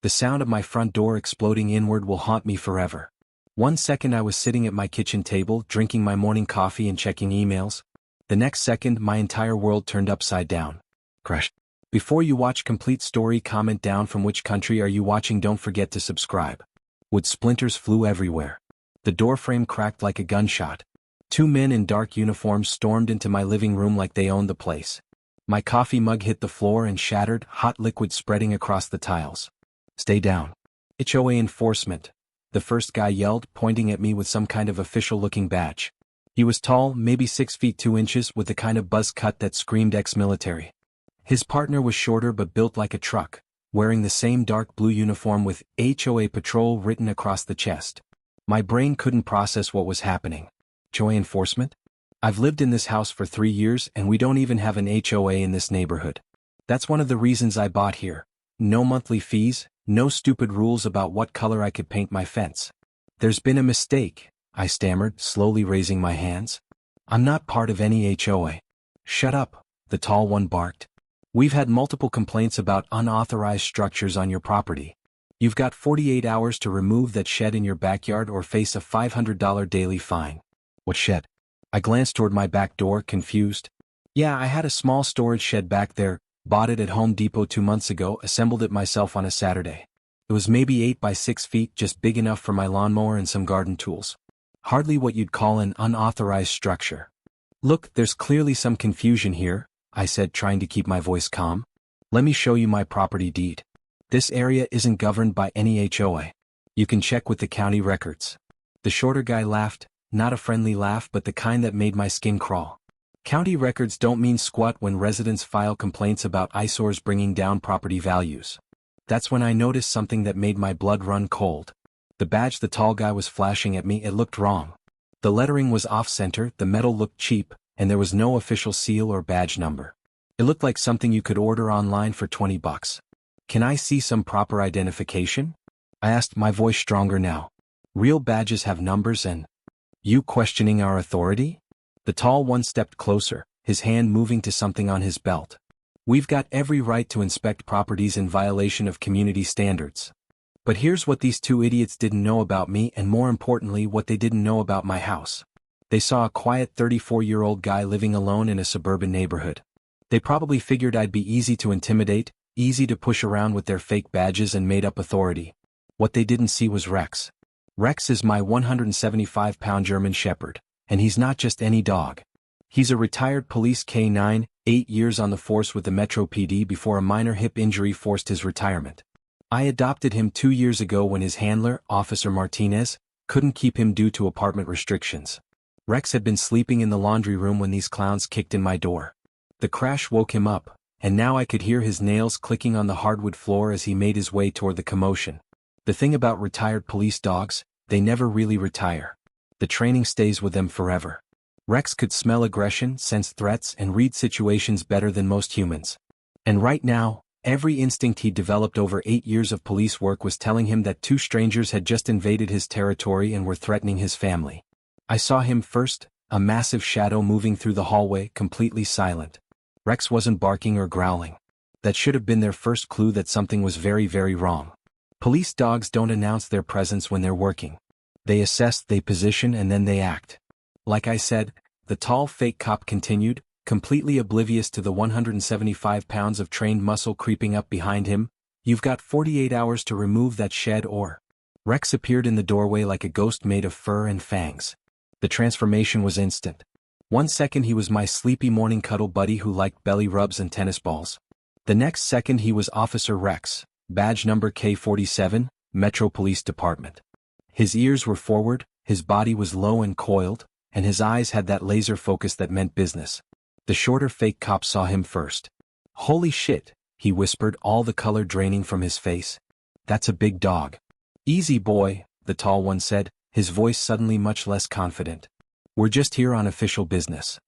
The sound of my front door exploding inward will haunt me forever. 1 second I was sitting at my kitchen table drinking my morning coffee and checking emails. The next second my entire world turned upside down. Crash. Before you watch complete story, comment down from which country are you watching. Don't forget to subscribe. Wood splinters flew everywhere. The doorframe cracked like a gunshot. 2 men in dark uniforms stormed into my living room like they owned the place. My coffee mug hit the floor and shattered, hot liquid spreading across the tiles. Stay down. HOA enforcement. The first guy yelled, pointing at me with some kind of official-looking badge. He was tall, maybe 6 feet 2 inches, with the kind of buzz cut that screamed ex-military. His partner was shorter but built like a truck, wearing the same dark blue uniform with HOA Patrol written across the chest. My brain couldn't process what was happening. HOA enforcement? I've lived in this house for 3 years and we don't even have an HOA in this neighborhood. That's one of the reasons I bought here. No monthly fees, no stupid rules about what color I could paint my fence. There's been a mistake, I stammered, slowly raising my hands. I'm not part of any HOA. Shut up, the tall one barked. We've had multiple complaints about unauthorized structures on your property. You've got 48 hours to remove that shed in your backyard or face a $500 daily fine. What shed? I glanced toward my back door, confused. Yeah, I had a small storage shed back there, bought it at Home Depot 2 months ago, assembled it myself on a Saturday. It was maybe 8 by 6 feet, just big enough for my lawnmower and some garden tools. Hardly what you'd call an unauthorized structure. Look, there's clearly some confusion here, I said, trying to keep my voice calm. Let me show you my property deed. This area isn't governed by any HOA. You can check with the county records. The shorter guy laughed, not a friendly laugh but the kind that made my skin crawl. County records don't mean squat when residents file complaints about eyesores bringing down property values. That's when I noticed something that made my blood run cold. The badge the tall guy was flashing at me, it looked wrong. The lettering was off-center, the metal looked cheap, and there was no official seal or badge number. It looked like something you could order online for $20. Can I see some proper identification? I asked, my voice stronger now. Real badges have numbers and... You questioning our authority? The tall one stepped closer, his hand moving to something on his belt. We've got every right to inspect properties in violation of community standards. But here's what these 2 idiots didn't know about me, and more importantly what they didn't know about my house. They saw a quiet 34-year-old guy living alone in a suburban neighborhood. They probably figured I'd be easy to intimidate, easy to push around with their fake badges and made-up authority. What they didn't see was Rex. Rex is my 175-pound German Shepherd, and he's not just any dog. He's a retired police K-9, 8 years on the force with the Metro PD before a minor hip injury forced his retirement. I adopted him 2 years ago when his handler, Officer Martinez, couldn't keep him due to apartment restrictions. Rex had been sleeping in the laundry room when these clowns kicked in my door. The crash woke him up, and now I could hear his nails clicking on the hardwood floor as he made his way toward the commotion. The thing about retired police dogs, they never really retire. The training stays with them forever. Rex could smell aggression, sense threats, and read situations better than most humans. And right now, every instinct he'd developed over 8 years of police work was telling him that 2 strangers had just invaded his territory and were threatening his family. I saw him first, a massive shadow moving through the hallway, completely silent. Rex wasn't barking or growling. That should have been their first clue that something was very, very wrong. Police dogs don't announce their presence when they're working. They assess, they position, and then they act. Like I said, the tall fake cop continued, completely oblivious to the 175 pounds of trained muscle creeping up behind him. You've got 48 hours to remove that shed or... Rex appeared in the doorway like a ghost made of fur and fangs. The transformation was instant. 1 second he was my sleepy morning cuddle buddy who liked belly rubs and tennis balls. The next second he was Officer Rex, badge number K47, Metro Police Department. His ears were forward, his body was low and coiled, and his eyes had that laser focus that meant business. The shorter fake cop saw him first. Holy shit, he whispered, all the color draining from his face. That's a big dog. Easy boy, the tall one said, his voice suddenly much less confident. We're just here on official business.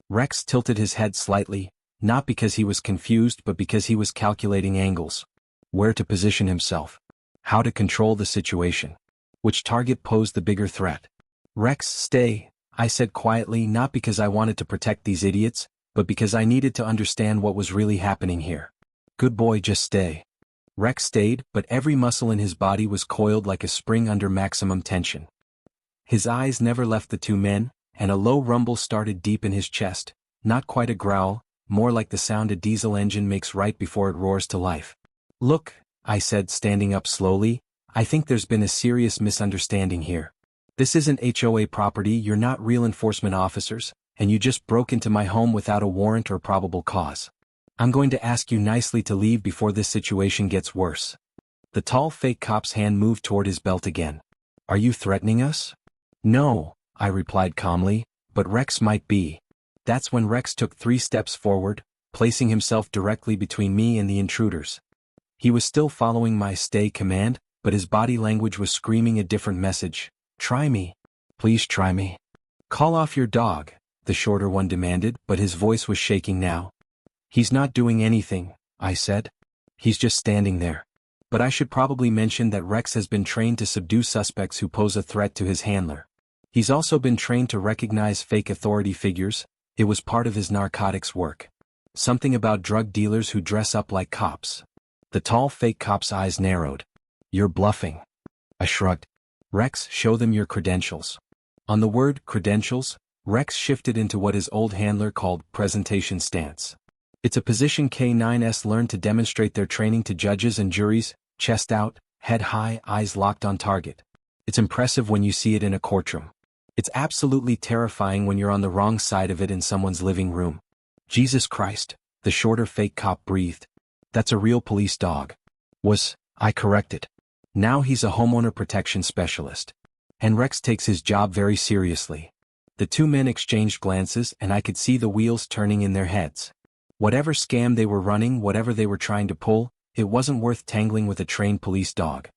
Rex tilted his head slightly, not because he was confused but because he was calculating angles. Where to position himself. How to control the situation. Which target posed the bigger threat. Rex, stay, I said quietly, not because I wanted to protect these idiots, but because I needed to understand what was really happening here. Good boy, just stay. Rex stayed, but every muscle in his body was coiled like a spring under maximum tension. His eyes never left the two men, and a low rumble started deep in his chest, not quite a growl, more like the sound a diesel engine makes right before it roars to life. "Look," I said, standing up slowly, "I think there's been a serious misunderstanding here. This isn't HOA property, you're not real enforcement officers, and you just broke into my home without a warrant or probable cause. I'm going to ask you nicely to leave before this situation gets worse." The tall fake cop's hand moved toward his belt again. "Are you threatening us?" "No," I replied calmly, "but Rex might be." That's when Rex took 3 steps forward, placing himself directly between me and the intruders. He was still following my stay command, but his body language was screaming a different message. "Try me. Please try me." "Call off your dog," the shorter one demanded, but his voice was shaking now. "He's not doing anything," I said. "He's just standing there." But I should probably mention that Rex has been trained to subdue suspects who pose a threat to his handler. He's also been trained to recognize fake authority figures. It was part of his narcotics work. Something about drug dealers who dress up like cops. The tall fake cop's eyes narrowed. "You're bluffing." I shrugged. "Rex, show them your credentials." On the word credentials, Rex shifted into what his old handler called presentation stance. It's a position K9s learn to demonstrate their training to judges and juries, chest out, head high, eyes locked on target. It's impressive when you see it in a courtroom. It's absolutely terrifying when you're on the wrong side of it in someone's living room. "Jesus Christ," the shorter fake cop breathed. "That's a real police dog." I corrected. "Now he's a homeowner protection specialist. And Rex takes his job very seriously." The two men exchanged glances and I could see the wheels turning in their heads. Whatever scam they were running, whatever they were trying to pull, it wasn't worth tangling with a trained police dog.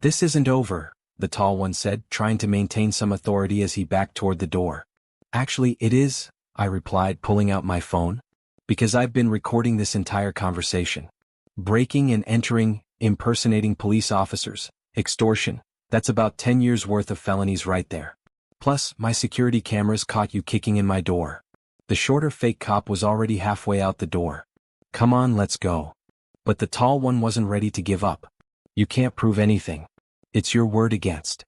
"This isn't over," the tall one said, trying to maintain some authority as he backed toward the door. "Actually, it is," I replied, pulling out my phone. "Because I've been recording this entire conversation. Breaking and entering, impersonating police officers, extortion, that's about 10 years worth of felonies right there. Plus, my security cameras caught you kicking in my door." The shorter fake cop was already halfway out the door. "Come on, let's go." But the tall one wasn't ready to give up. "You can't prove anything. It's your word against."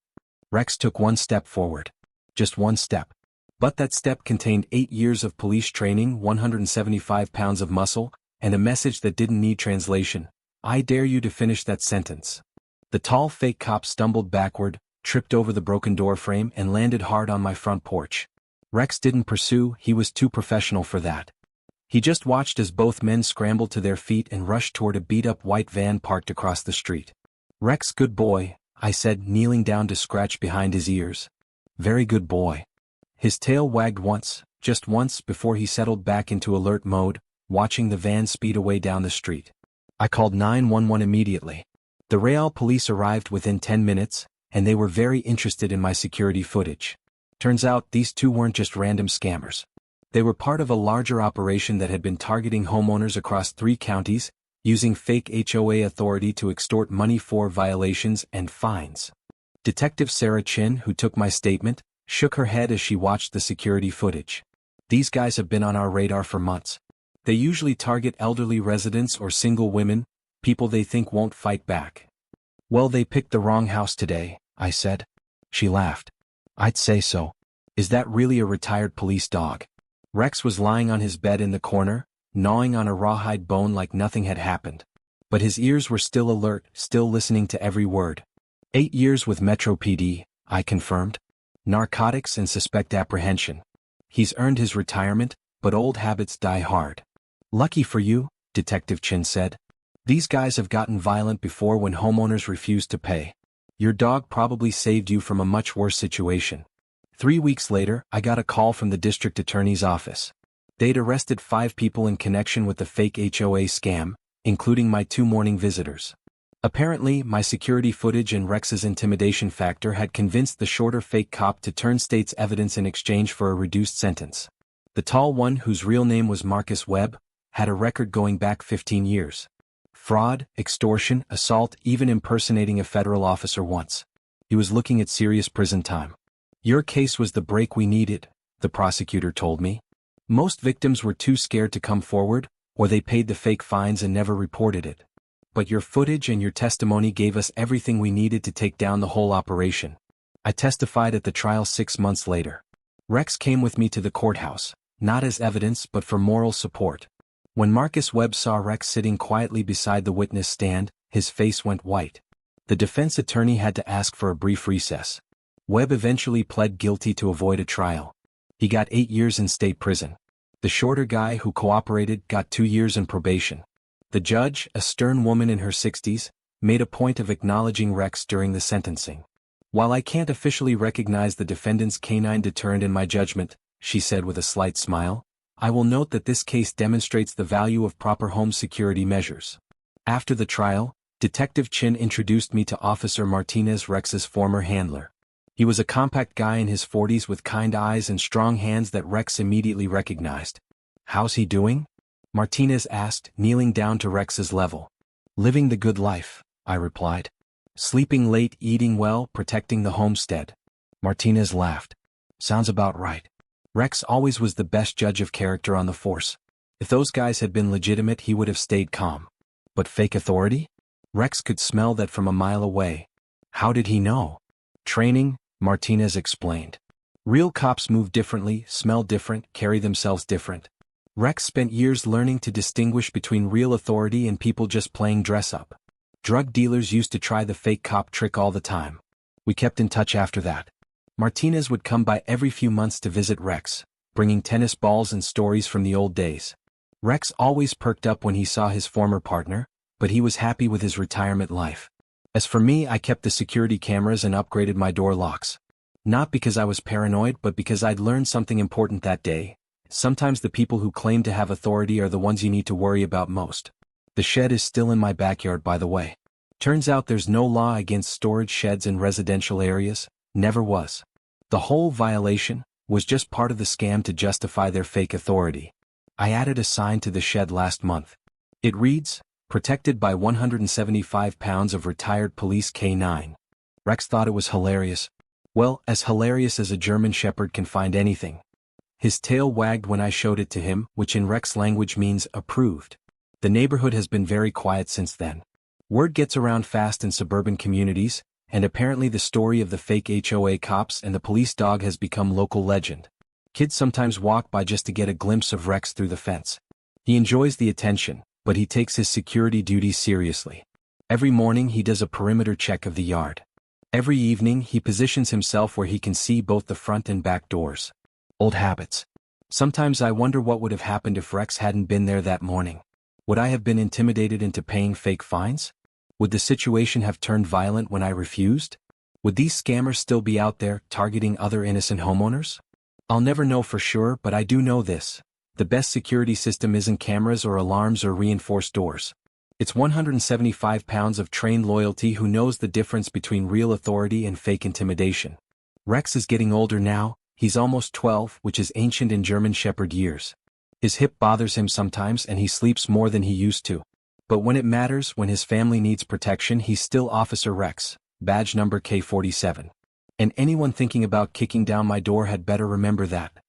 Rex took 1 step forward. Just 1 step. But that step contained 8 years of police training, 175 pounds of muscle, and a message that didn't need translation. "I dare you to finish that sentence." The tall fake cop stumbled backward, tripped over the broken door frame and landed hard on my front porch. Rex didn't pursue, he was too professional for that. He just watched as both men scrambled to their feet and rushed toward a beat-up white van parked across the street. "Rex, good boy," I said, kneeling down to scratch behind his ears. "Very good boy." His tail wagged once, just once, before he settled back into alert mode, watching the van speed away down the street. I called 911 immediately. The Real police arrived within 10 minutes, and they were very interested in my security footage. Turns out these two weren't just random scammers. They were part of a larger operation that had been targeting homeowners across 3 counties, using fake HOA authority to extort money for violations and fines. Detective Sarah Chin, who took my statement, shook her head as she watched the security footage. "These guys have been on our radar for months. They usually target elderly residents or single women, people they think won't fight back." "Well, they picked the wrong house today," I said. She laughed. "I'd say so. Is that really a retired police dog?" Rex was lying on his bed in the corner, gnawing on a rawhide bone like nothing had happened. But his ears were still alert, still listening to every word. 8 years with Metro PD, I confirmed. Narcotics and suspect apprehension. He's earned his retirement, but old habits die hard. "Lucky for you," Detective Chin said. "These guys have gotten violent before when homeowners refused to pay. Your dog probably saved you from a much worse situation." 3 weeks later, I got a call from the district attorney's office. They'd arrested 5 people in connection with the fake HOA scam, including my 2 morning visitors. Apparently, my security footage and Rex's intimidation factor had convinced the shorter fake cop to turn state's evidence in exchange for a reduced sentence. The tall one, whose real name was Marcus Webb, had a record going back 15 years. Fraud, extortion, assault, even impersonating a federal officer once. He was looking at serious prison time. "Your case was the break we needed," the prosecutor told me. "Most victims were too scared to come forward, or they paid the fake fines and never reported it. but your footage and your testimony gave us everything we needed to take down the whole operation. I testified at the trial 6 months later. Rex came with me to the courthouse, not as evidence but for moral support. When Marcus Webb saw Rex sitting quietly beside the witness stand, his face went white. The defense attorney had to ask for a brief recess. Webb eventually pled guilty to avoid a trial. He got 8 years in state prison. The shorter guy who cooperated got 2 years in probation. The judge, a stern woman in her 60s, made a point of acknowledging Rex during the sentencing. "While I can't officially recognize the defendant's canine deterrent in my judgment," she said with a slight smile, "I will note that this case demonstrates the value of proper home security measures." After the trial, Detective Chin introduced me to Officer Martinez, Rex's former handler. He was a compact guy in his 40s with kind eyes and strong hands that Rex immediately recognized. "How's he doing?" Martinez asked, kneeling down to Rex's level. "Living the good life," I replied. "Sleeping late, eating well, protecting the homestead." Martinez laughed. "Sounds about right. Rex always was the best judge of character on the force. If those guys had been legitimate, he would have stayed calm. But fake authority? Rex could smell that from a mile away." "How did he know?" "Training," Martinez explained. "Real cops move differently, smell different, carry themselves different. Rex spent years learning to distinguish between real authority and people just playing dress-up. Drug dealers used to try the fake cop trick all the time. We kept in touch after that. Martinez would come by every few months to visit Rex, bringing tennis balls and stories from the old days. Rex always perked up when he saw his former partner, but he was happy with his retirement life. As for me, I kept the security cameras and upgraded my door locks. Not because I was paranoid, but because I'd learned something important that day. Sometimes the people who claim to have authority are the ones you need to worry about most. The shed is still in my backyard, by the way. Turns out there's no law against storage sheds in residential areas, never was. The whole violation was just part of the scam to justify their fake authority. I added a sign to the shed last month. It reads, "Protected by 175 pounds of retired police K9. Rex thought it was hilarious. Well, as hilarious as a German Shepherd can find anything. His tail wagged when I showed it to him, which in Rex language means approved. The neighborhood has been very quiet since then. Word gets around fast in suburban communities, and apparently the story of the fake HOA cops and the police dog has become local legend. Kids sometimes walk by just to get a glimpse of Rex through the fence. He enjoys the attention, but he takes his security duties seriously. Every morning he does a perimeter check of the yard. Every evening he positions himself where he can see both the front and back doors. Old habits. Sometimes I wonder what would have happened if Rex hadn't been there that morning. Would I have been intimidated into paying fake fines? Would the situation have turned violent when I refused? Would these scammers still be out there targeting other innocent homeowners? I'll never know for sure, but I do know this. The best security system isn't cameras or alarms or reinforced doors. It's 175 pounds of trained loyalty who knows the difference between real authority and fake intimidation. Rex is getting older now, he's almost 12, which is ancient in German Shepherd years. His hip bothers him sometimes and he sleeps more than he used to. But when it matters, when his family needs protection, he's still Officer Rex, badge number K47. And anyone thinking about kicking down my door had better remember that.